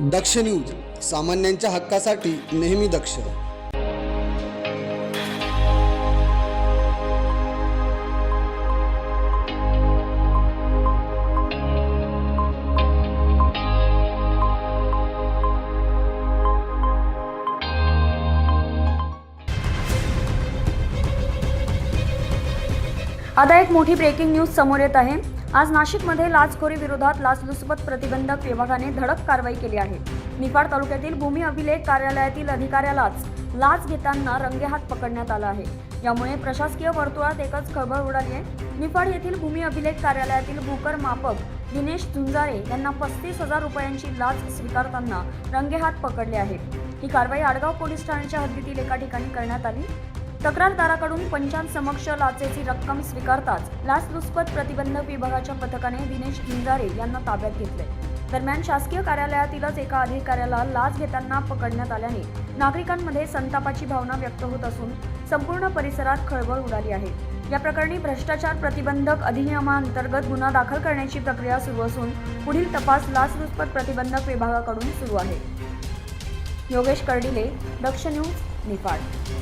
दक्ष news, सामान्यांच्या हक्कासाठी नेहमी दक्ष. आता एक मोठी ब्रेकिंग न्यूज समोर येत आहे. आज नाशिकमध्ये लाचखोरी विरोधात लाचलुचपत प्रतिबंधक विभागाने धडक कारवाई केली आहे. निफाड तालुक्यातील भूमी अभिलेख कार्यालयातील अधिकाऱ्यालाच लाच घेताना रंगेहात पकडण्यात आलं आहे. यामुळे प्रशासकीय वर्तुळात एकच खळबळ उडाली आहे. निफाड येथील भूमी अभिलेख कार्यालयातील भूकर मापक दिनेश झुंजारे यांना 35,000 रुपयांची लाच स्वीकारताना रंगेहात पकडले आहे. ही कारवाई आडगाव पोलीस ठाण्याच्या हद्दीतील एका ठिकाणी करण्यात आली. तक्रारदाराकडून पंचांसमक्ष लाचेची रक्कम स्वीकारताच लाचलुचपत प्रतिबंधक विभागाच्या पथकाने दिनेश झुंजारे यांना ताब्यात घेतले. दरम्यान शासकीय कार्यालयातीलच एका अधिकाऱ्याला लाच घेताना पकडण्यात आल्याने नागरिकांमध्ये संतापाची भावना व्यक्त होत असून संपूर्ण परिसरात खळबळ उडाली आहे. या प्रकरणी भ्रष्टाचार प्रतिबंधक अधिनियमांतर्गत गुन्हा दाखल करण्याची प्रक्रिया सुरू असून पुढील तपास लाचलुचपत प्रतिबंधक विभागाकडून सुरू आहे. योगेश कर्डिले, दक्ष न्यूज, निफाड.